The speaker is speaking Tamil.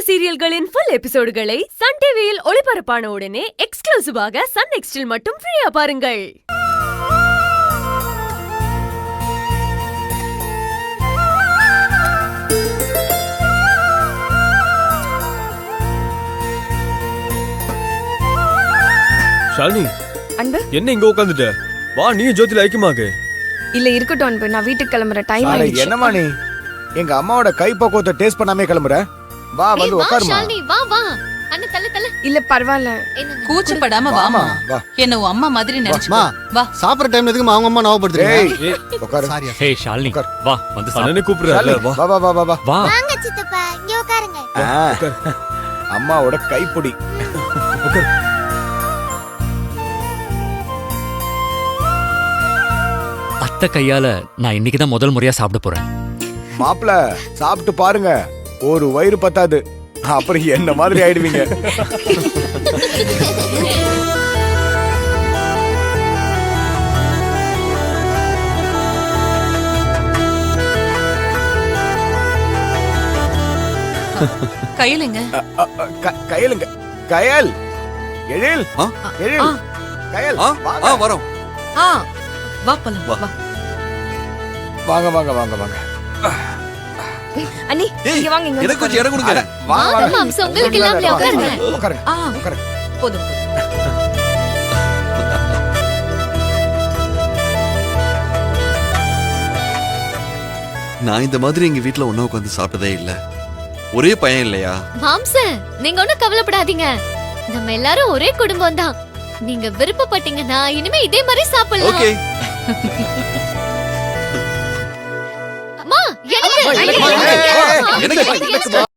சீரியல்களின் ஃபுல் எபிசோடுகளை சன் டிவியில் ஒளிபரப்பான உடனே எக்ஸ்க்ளூசிவாக சன் நெக்ஸ்டில் மட்டும் ஃப்ரீயா பாருங்கள். ஷாலினி, அன்பு என்ன இங்க உட்கார்ந்துட்ட? வா, நீ ஜோதில ஐக்கியமாக. இல்ல இருக்கட்டும் அன்பு, நான் வீட்டுக்கு கிளம்புற டைம் ஆயிடுச்சு. என்னமா நீ எங்க அம்மாவோட கை பக்குவத்தை டேஸ்ட் பண்ணாமே கிளம்புற? வா வந்து உட்காருமா. ஷாலினி வா வா. அண்ணா தள்ள தள்ள. இல்ல பரவாயில்ல, கூச்சப்படாம வாமா. என்ன உன் அம்மா மாதிரி நினைச்சுமா. வா. சாப்பிடுற டைம்ல எதுக்கு அவங்க அம்மா ஞாபகப்படுத்துறீங்க? உட்காரு. சாரியா. ஹே ஷாலினி, வா வந்து அண்ணனே கூப்பிடுறால. வா வா வா வா வா. வா. வாங்க சித்தப்பா, இங்க உட்காருங்க. அம்மாவோட கைப்பொடி. உட்காரு. அத்தை கையால நான் இன்னைக்கு தான் முதல் முறையா சாப்பிட போறேன். மாப்பிள சாப்பிட்டு பாருங்க, ஒரு வயிறு பத்தாது, அப்புறம் என்ன மாதிரி ஆயிடுவீங்க. கையிலங்க. கயலுங்க, கயல், எழில், எழில், கயல், வரோம். வா போலாம் வா. வாங்க வாங்க வாங்க வாங்க. அண்ணி இங்க வாங்க. இங்க எனக்கு கொஞ்சம் இடம் கொடுங்க. வாங்க ஆமா, வாங்க. மாம்ச உங்களுக்கு எல்லாம் உட்காருங்க. உட்காருங்க. ஆ உட்காருங்க. போதும். நான் இந்த மாதிரி எங்க வீட்ல ஒண்ணா உட்கார்ந்து சாப்பிட்டதே இல்ல. ஒரே பையன் இல்லையா? மாம்ச, நீங்க ஒண்ணும் கவலைப்படாதீங்க. நம்ம எல்லாரும் ஒரே குடும்பம் தான். நீங்க விருப்பப்பட்டீங்கன்னா இனிமே இதே மாதிரி சாப்பிடலாம். ஓகே. அம்மா, எனக்கு எனக்கு